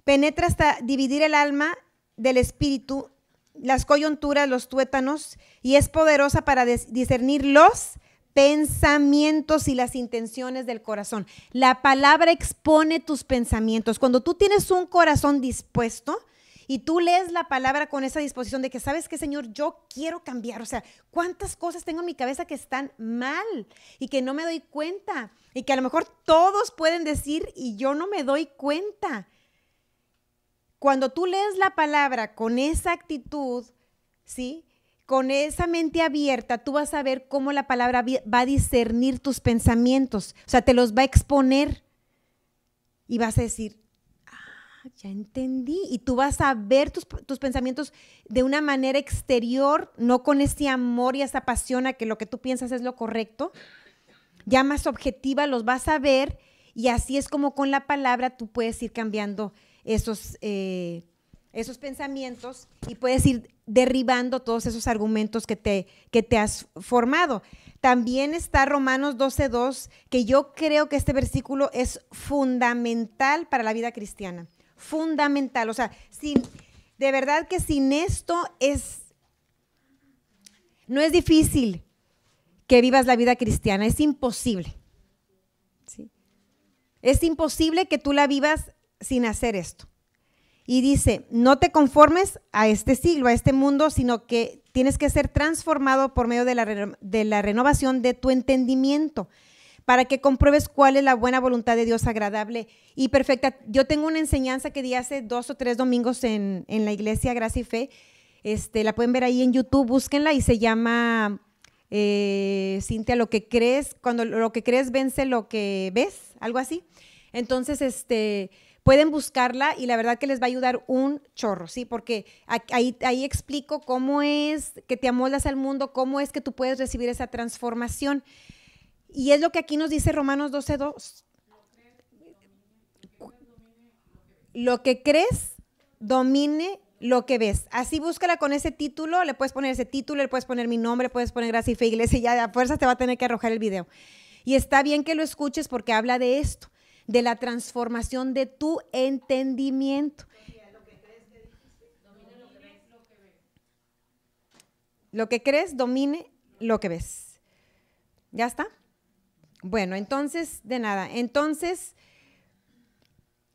penetra hasta dividir el alma del espíritu, las coyunturas, los tuétanos, y es poderosa para discernir los pensamientos y las intenciones del corazón. La palabra expone tus pensamientos. Cuando tú tienes un corazón dispuesto y tú lees la palabra con esa disposición de que, ¿sabes qué, Señor? Yo quiero cambiar. O sea, ¿cuántas cosas tengo en mi cabeza que están mal y que no me doy cuenta? Y que a lo mejor todos pueden decir y yo no me doy cuenta. Cuando tú lees la palabra con esa actitud, ¿sí?, con esa mente abierta, tú vas a ver cómo la palabra va a discernir tus pensamientos. O sea, te los va a exponer. y vas a decir, ya entendí, y tú vas a ver tus pensamientos de una manera exterior, no con ese amor y esa pasión a que lo que tú piensas es lo correcto, ya más objetiva los vas a ver, y así es como con la palabra tú puedes ir cambiando esos pensamientos y puedes ir derribando todos esos argumentos que te has formado. También está Romanos 12:2, que yo creo que este versículo es fundamental para la vida cristiana. Fundamental, o sea, de verdad que sin esto no es difícil que vivas la vida cristiana, es imposible. ¿Sí? Es imposible que tú la vivas sin hacer esto. Y dice, no te conformes a este siglo, a este mundo, sino que tienes que ser transformado por medio de la renovación de tu entendimiento, para que compruebes cuál es la buena voluntad de Dios, agradable y perfecta. Yo tengo una enseñanza que di hace 2 o 3 domingos en la iglesia Gracia y Fe, la pueden ver ahí en YouTube, búsquenla, y se llama, Cintia, lo que crees, cuando lo que crees vence lo que ves, algo así. Entonces, pueden buscarla y la verdad que les va a ayudar un chorro, ¿sí? Porque ahí explico cómo es que te amoldas al mundo, cómo es que tú puedes recibir esa transformación. Y es lo que aquí nos dice Romanos 12:2. Lo que crees domine lo que ves. Así búscala con ese título, le puedes poner ese título, le puedes poner mi nombre, puedes poner Gracia y Fe Iglesia, y ya a fuerza te va a tener que arrojar el video. Y está bien que lo escuches porque habla de esto, de la transformación de tu entendimiento. Lo que crees domine lo que ves. ¿Ya está? Bueno, entonces, de nada. Entonces,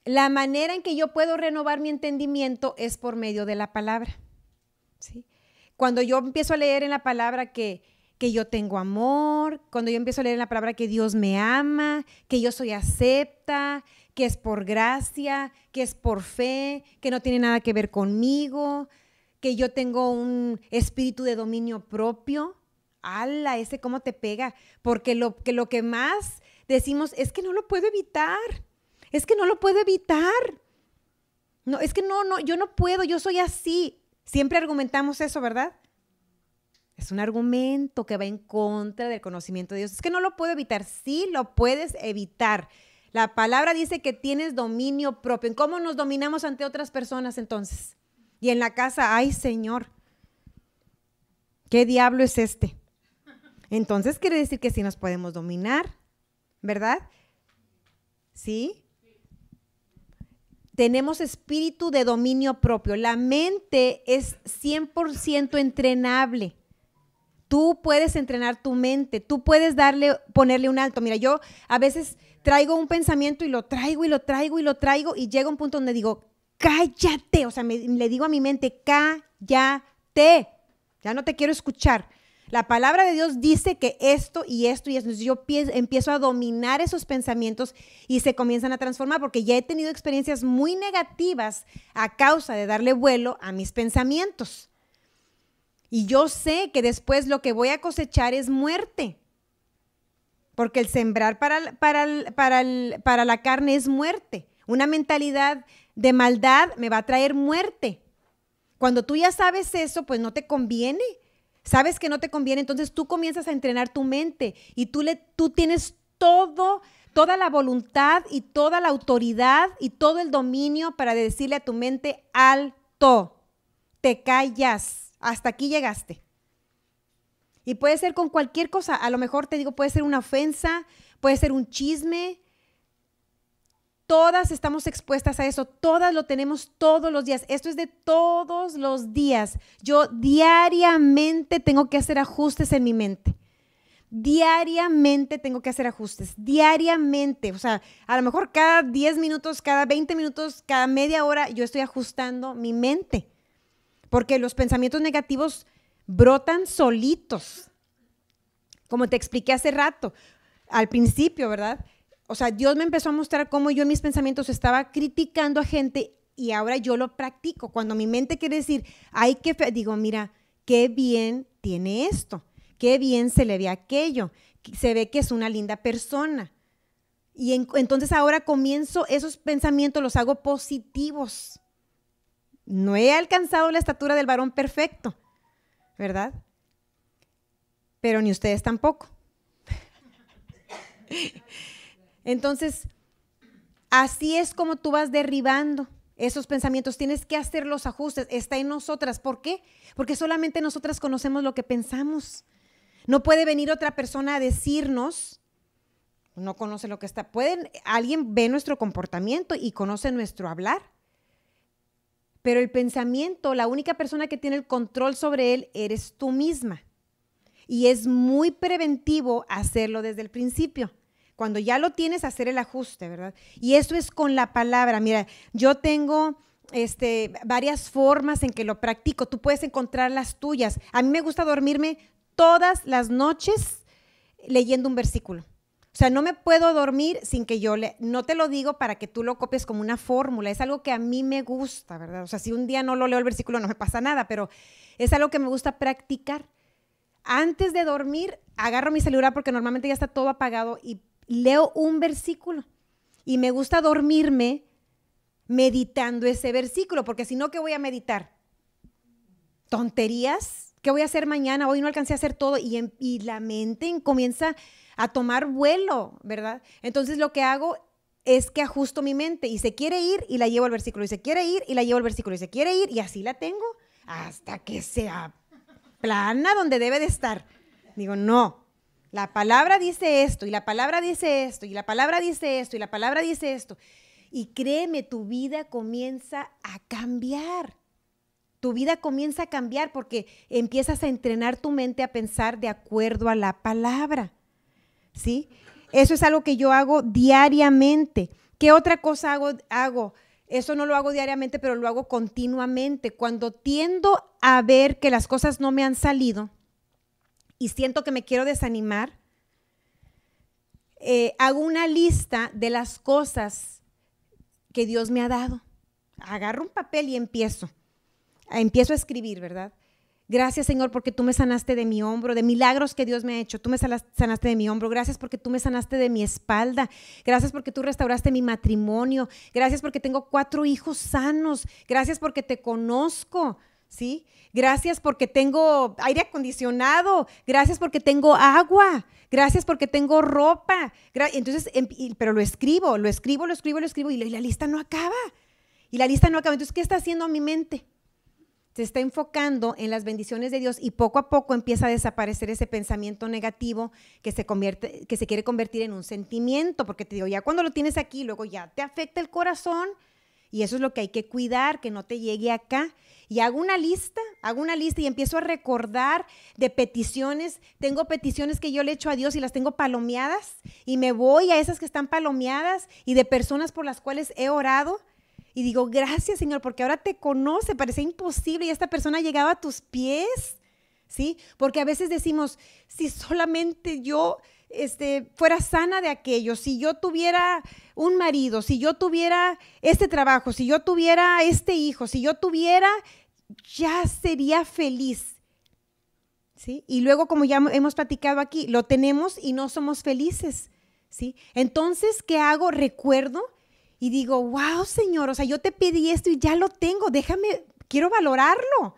la manera en que yo puedo renovar mi entendimiento es por medio de la palabra, ¿sí? Cuando yo empiezo a leer en la palabra que yo tengo amor, cuando yo empiezo a leer en la palabra que Dios me ama, que yo soy acepta, que es por gracia, que es por fe, que no tiene nada que ver conmigo, que yo tengo un espíritu de dominio propio. ¡Hala! Ese cómo te pega, porque lo que más decimos es que no lo puedo evitar, es que no lo puedo evitar, no, es que no, yo no puedo, yo soy así. Siempre argumentamos eso, ¿verdad? Es un argumento que va en contra del conocimiento de Dios. Es que no lo puedo evitar. Sí lo puedes evitar. La palabra dice que tienes dominio propio. ¿En cómo nos dominamos ante otras personas entonces? Y en la casa, ¡ay, Señor! ¿Qué diablo es este? Entonces quiere decir que sí nos podemos dominar, ¿verdad? ¿Sí? Tenemos espíritu de dominio propio. La mente es 100% entrenable. Tú puedes entrenar tu mente, tú puedes ponerle un alto. Mira, yo a veces traigo un pensamiento y lo traigo y llega un punto donde digo, cállate, o sea, le digo a mi mente, cállate, ya no te quiero escuchar. La palabra de Dios dice que esto y esto y esto. Entonces yo empiezo a dominar esos pensamientos y se comienzan a transformar, porque ya he tenido experiencias muy negativas a causa de darle vuelo a mis pensamientos. Y yo sé que después lo que voy a cosechar es muerte, porque el sembrar para la carne es muerte. Una mentalidad de maldad me va a traer muerte. Cuando tú ya sabes eso, pues no te conviene. Sabes que no te conviene, entonces tú comienzas a entrenar tu mente y tú tienes toda la voluntad y toda la autoridad y todo el dominio para decirle a tu mente, alto, te callas, hasta aquí llegaste. Y puede ser con cualquier cosa, a lo mejor te digo, puede ser una ofensa, puede ser un chisme. Todas estamos expuestas a eso, todas lo tenemos todos los días. Esto es de todos los días. Yo diariamente tengo que hacer ajustes en mi mente. Diariamente tengo que hacer ajustes, diariamente. O sea, a lo mejor cada 10 minutos, cada 20 minutos, cada media hora, yo estoy ajustando mi mente. Porque los pensamientos negativos brotan solitos. Como te expliqué hace rato, al principio, ¿verdad? O sea, Dios me empezó a mostrar cómo yo en mis pensamientos estaba criticando a gente y ahora yo lo practico. Cuando mi mente quiere decir, digo, mira, qué bien tiene esto, qué bien se le ve aquello, se ve que es una linda persona. Y entonces ahora comienzo, esos pensamientos los hago positivos. No he alcanzado la estatura del varón perfecto, ¿verdad? Pero ni ustedes tampoco. Entonces, así es como tú vas derribando esos pensamientos. Tienes que hacer los ajustes. Está en nosotras. ¿Por qué? Porque solamente nosotras conocemos lo que pensamos. No puede venir otra persona a decirnos, no conoce lo que está. Alguien ve nuestro comportamiento y conoce nuestro hablar. Pero el pensamiento, la única persona que tiene el control sobre él eres tú misma. Y es muy preventivo hacerlo desde el principio. Cuando ya lo tienes, hacer el ajuste, ¿verdad? Y eso es con la palabra. Mira, yo tengo varias formas en que lo practico. Tú puedes encontrar las tuyas. A mí me gusta dormirme todas las noches leyendo un versículo. O sea, no me puedo dormir sin que no te lo digo para que tú lo copies como una fórmula, es algo que a mí me gusta, ¿verdad? O sea, si un día no lo leo el versículo no me pasa nada, pero es algo que me gusta practicar. Antes de dormir, agarro mi celular porque normalmente ya está todo apagado y leo un versículo. Y me gusta dormirme meditando ese versículo, porque si no, ¿qué voy a meditar? ¿Tonterías? ¿Qué voy a hacer mañana? Hoy no alcancé a hacer todo y la mente comienza a tomar vuelo, ¿verdad? Entonces lo que hago es que ajusto mi mente y se quiere ir y la llevo al versículo, y se quiere ir y la llevo al versículo, y se quiere ir y así la tengo hasta que sea plana donde debe de estar. Digo, no, la palabra dice esto y la palabra dice esto y la palabra dice esto y la palabra dice esto. Y créeme, tu vida comienza a cambiar. Tu vida comienza a cambiar porque empiezas a entrenar tu mente a pensar de acuerdo a la palabra. ¿Sí? Eso es algo que yo hago diariamente. ¿Qué otra cosa hago? Eso no lo hago diariamente, pero lo hago continuamente. Cuando tiendo a ver que las cosas no me han salido y siento que me quiero desanimar, hago una lista de las cosas que Dios me ha dado. Agarro un papel y empiezo a escribir, ¿verdad? Gracias, Señor, porque tú me sanaste de mi hombro, de milagros que Dios me ha hecho. Tú me sanaste de mi hombro. Gracias porque tú me sanaste de mi espalda. Gracias porque tú restauraste mi matrimonio. Gracias porque tengo 4 hijos sanos. Gracias porque te conozco, ¿sí? Gracias porque tengo aire acondicionado. Gracias porque tengo agua. Gracias porque tengo ropa. Entonces, pero lo escribo y la lista no acaba. Entonces, ¿qué está haciendo mi mente? Se está enfocando en las bendiciones de Dios y poco a poco empieza a desaparecer ese pensamiento negativo que se quiere convertir en un sentimiento, porque te digo, ya cuando lo tienes aquí, luego ya te afecta el corazón y eso es lo que hay que cuidar, que no te llegue acá. Y hago una lista y empiezo a recordar de peticiones. Tengo peticiones que yo le echo a Dios y las tengo palomeadas y me voy a esas que están palomeadas y de personas por las cuales he orado. Y digo, gracias, Señor, porque ahora te conoce, parecía imposible y esta persona llegaba a tus pies, ¿sí? Porque a veces decimos, si solamente yo fuera sana de aquello, si yo tuviera un marido, si yo tuviera este trabajo, si yo tuviera este hijo, si yo tuviera, ya sería feliz, ¿sí? Y luego, como ya hemos platicado aquí, lo tenemos y no somos felices, ¿sí? Entonces, ¿qué hago? Recuerdo y digo, wow, Señor, o sea, yo te pedí esto y ya lo tengo, quiero valorarlo,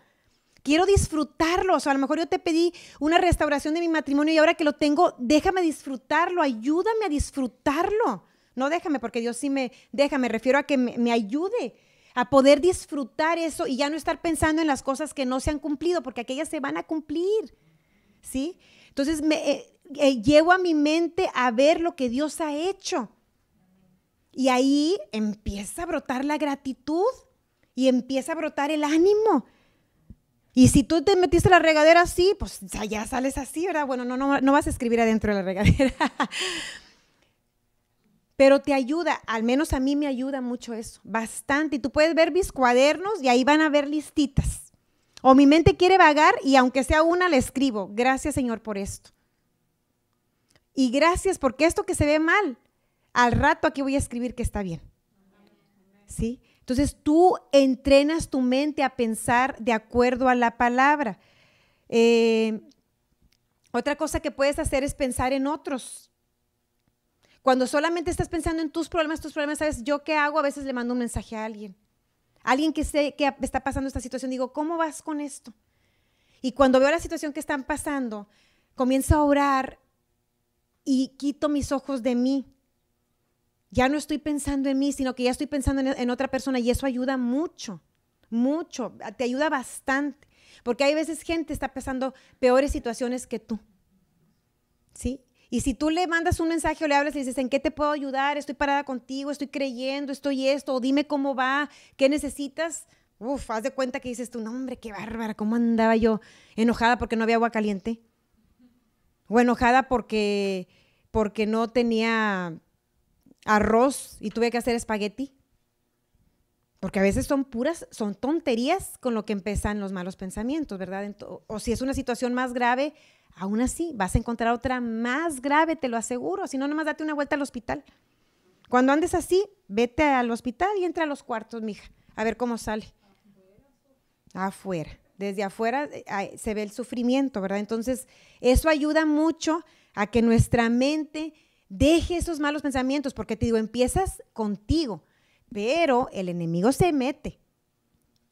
quiero disfrutarlo. O sea, a lo mejor yo te pedí una restauración de mi matrimonio y ahora que lo tengo, déjame disfrutarlo, ayúdame a disfrutarlo. No déjame, porque Dios sí me refiero a que me ayude a poder disfrutar eso y ya no estar pensando en las cosas que no se han cumplido, porque aquellas se van a cumplir, ¿sí? Entonces, llevo a mi mente a ver lo que Dios ha hecho. Y ahí empieza a brotar la gratitud y empieza a brotar el ánimo. Y si tú te metiste la regadera así, pues ya sales así, ¿verdad? Bueno, no vas a escribir adentro de la regadera. Pero te ayuda, al menos a mí me ayuda mucho eso, bastante. Y tú puedes ver mis cuadernos y ahí van a ver listitas. O mi mente quiere vagar y aunque sea una, le escribo, gracias, Señor, por esto. Y gracias porque esto que se ve mal, al rato aquí voy a escribir que está bien, ¿sí? Entonces tú entrenas tu mente a pensar de acuerdo a la palabra. Otra cosa que puedes hacer es pensar en otros. Cuando solamente estás pensando en tus problemas, ¿sabes? ¿Yo qué hago? A veces le mando un mensaje a alguien. Alguien que sé que está pasando esta situación, digo, ¿cómo vas con esto? Y cuando veo la situación que están pasando, comienzo a orar y quito mis ojos de mí. Ya no estoy pensando en mí, sino que ya estoy pensando en otra persona y eso ayuda mucho, mucho, te ayuda bastante. Porque hay veces gente está pasando peores situaciones que tú, ¿sí? Y si tú le mandas un mensaje o le hablas y dices, ¿en qué te puedo ayudar? Estoy parada contigo, estoy creyendo, estoy esto, o dime cómo va, qué necesitas. Haz de cuenta que dices tú, no hombre, qué bárbara, ¿cómo andaba yo enojada porque no había agua caliente? O enojada porque no tenía arroz y tuve que hacer espagueti. Porque a veces son tonterías con lo que empiezan los malos pensamientos, ¿verdad? O si es una situación más grave, aún así vas a encontrar otra más grave, te lo aseguro. Si no, nomás date una vuelta al hospital. Cuando andes así, vete al hospital y entra a los cuartos, mija, a ver cómo sale. Afuera. Desde afuera se ve el sufrimiento, ¿verdad? Entonces, eso ayuda mucho a que nuestra mente deje esos malos pensamientos, porque te digo, empiezas contigo. Pero el enemigo se mete.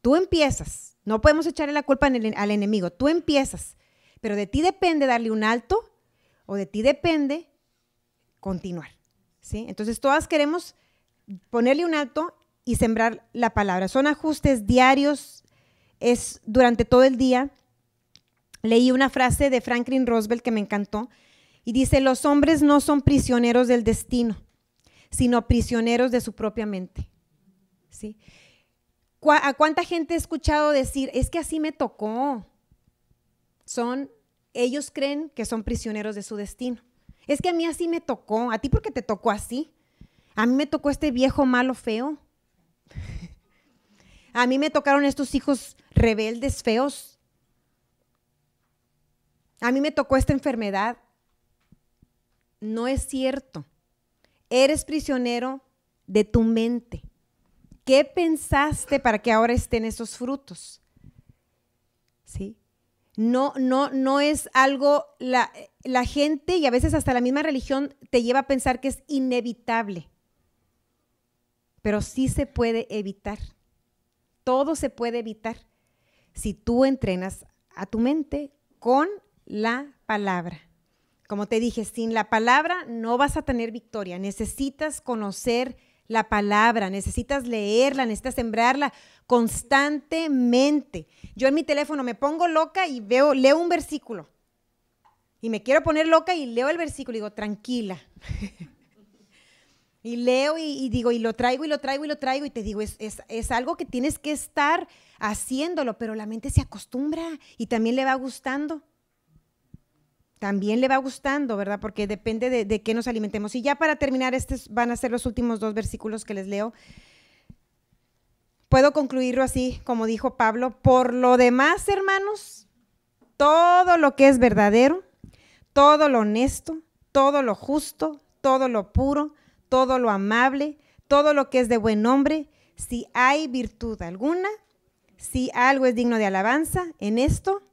Tú empiezas. No podemos echarle la culpa al enemigo. Tú empiezas. Pero de ti depende darle un alto o de ti depende continuar. ¿Sí? Entonces todas queremos ponerle un alto y sembrar la palabra. Son ajustes diarios, es durante todo el día. Leí una frase de Franklin Roosevelt que me encantó y dice, los hombres no son prisioneros del destino, sino prisioneros de su propia mente. ¿Sí? ¿A cuánta gente he escuchado decir, es que así me tocó? Ellos creen que son prisioneros de su destino. Es que a mí así me tocó, a ti porque te tocó así. A mí me tocó este viejo malo feo. A mí me tocaron estos hijos rebeldes feos. A mí me tocó esta enfermedad. No es cierto. Eres prisionero de tu mente. ¿Qué pensaste para que ahora estén esos frutos? ¿Sí? No es algo, la gente y a veces hasta la misma religión te lleva a pensar que es inevitable. Pero sí se puede evitar. Todo se puede evitar si tú entrenas a tu mente con la palabra. Como te dije, sin la palabra no vas a tener victoria. Necesitas conocer la palabra, necesitas leerla, necesitas sembrarla constantemente. Yo en mi teléfono me pongo loca y leo un versículo. Y me quiero poner loca y leo el versículo y digo, tranquila. Y leo y digo, y lo traigo y te digo, es algo que tienes que estar haciéndolo, pero la mente se acostumbra y también le va gustando. También le va gustando, ¿verdad? Porque depende de qué nos alimentemos. Y ya para terminar, estos van a ser los últimos 2 versículos que les leo. Puedo concluirlo así, como dijo Pablo. Por lo demás, hermanos, todo lo que es verdadero, todo lo honesto, todo lo justo, todo lo puro, todo lo amable, todo lo que es de buen nombre, si hay virtud alguna, si algo es digno de alabanza, en esto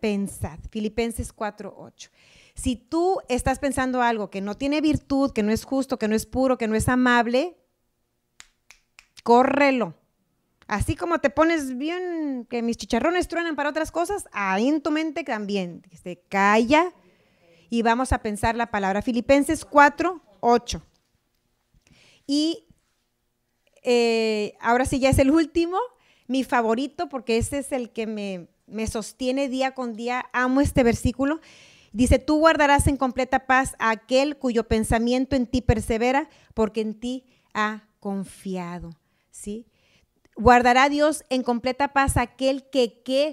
pensad. Filipenses 4:8. Si tú estás pensando algo que no tiene virtud, que no es justo, que no es puro, que no es amable, córrelo. Así como te pones bien, que mis chicharrones truenan para otras cosas, ahí en tu mente también. Se calla y vamos a pensar la palabra. Filipenses 4:8. Y ahora sí ya es el último, mi favorito, porque ese es el que me sostiene día con día. Amo este versículo. Dice, tú guardarás en completa paz a aquel cuyo pensamiento en ti persevera, porque en ti ha confiado. ¿Sí? Guardará Dios en completa paz a aquel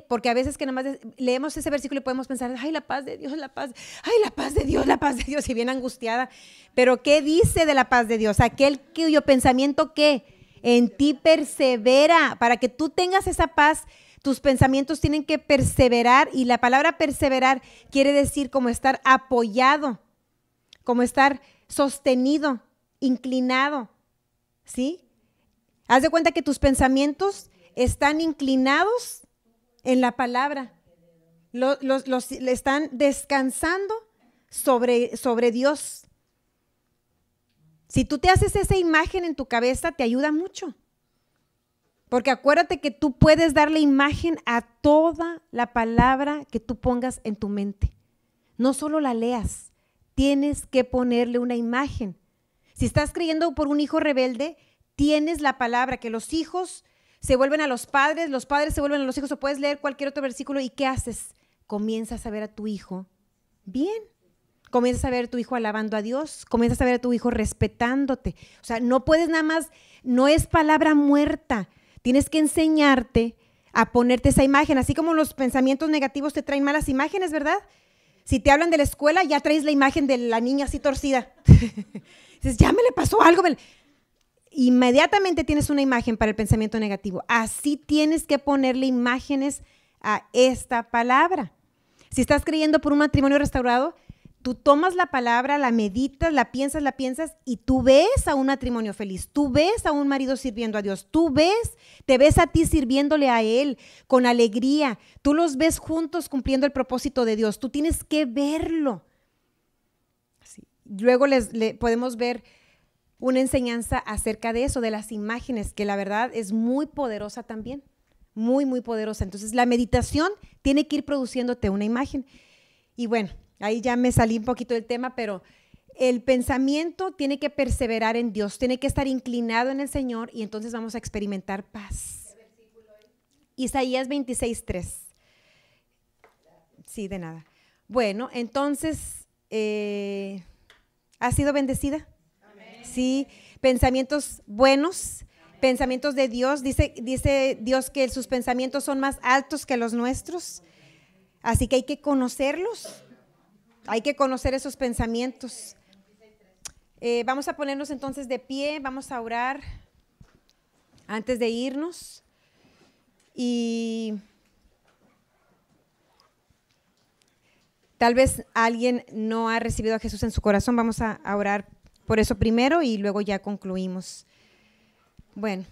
porque a veces que nada más leemos ese versículo y podemos pensar, ay, la paz de Dios, la paz, ay, la paz de Dios, y bien angustiada. Pero ¿qué dice de la paz de Dios? Aquel cuyo pensamiento, ¿qué? En ti persevera. Para que tú tengas esa paz, tus pensamientos tienen que perseverar, y la palabra perseverar quiere decir como estar apoyado, como estar sostenido, inclinado, ¿sí? Haz de cuenta que tus pensamientos están inclinados en la palabra, le están descansando sobre Dios. Si tú te haces esa imagen en tu cabeza, te ayuda mucho. Porque acuérdate que tú puedes darle imagen a toda la palabra que tú pongas en tu mente. No solo la leas, tienes que ponerle una imagen. Si estás creyendo por un hijo rebelde, tienes la palabra, que los hijos se vuelven a los padres se vuelven a los hijos, o puedes leer cualquier otro versículo y ¿qué haces? Comienzas a ver a tu hijo bien. Comienzas a ver a tu hijo alabando a Dios, comienzas a ver a tu hijo respetándote. O sea, no puedes nada más, no es palabra muerta. Tienes que enseñarte a ponerte esa imagen, así como los pensamientos negativos te traen malas imágenes, ¿verdad? Si te hablan de la escuela, ya traes la imagen de la niña así torcida. Dices, ya me le pasó algo. Inmediatamente tienes una imagen para el pensamiento negativo. Así tienes que ponerle imágenes a esta palabra. Si estás creyendo por un matrimonio restaurado, tú tomas la palabra, la meditas, la piensas y tú ves a un matrimonio feliz, tú ves a un marido sirviendo a Dios, te ves a ti sirviéndole a Él con alegría, tú los ves juntos cumpliendo el propósito de Dios, tú tienes que verlo. Sí. Luego podemos ver una enseñanza acerca de eso, de las imágenes, que la verdad es muy poderosa también, muy, muy poderosa. Entonces la meditación tiene que ir produciéndote una imagen. Y bueno, ahí ya me salí un poquito del tema, pero el pensamiento tiene que perseverar en Dios, tiene que estar inclinado en el Señor y entonces vamos a experimentar paz. Isaías 26:3. Sí, de nada. Bueno, entonces, ¿has sido bendecida? Amén. Sí, pensamientos buenos, amén. Pensamientos de Dios. Dice Dios que sus pensamientos son más altos que los nuestros, así que hay que conocerlos. Hay que conocer esos pensamientos. Vamos a ponernos entonces de pie, vamos a orar antes de irnos. Y tal vez alguien no ha recibido a Jesús en su corazón, vamos a orar por eso primero y luego ya concluimos. Bueno.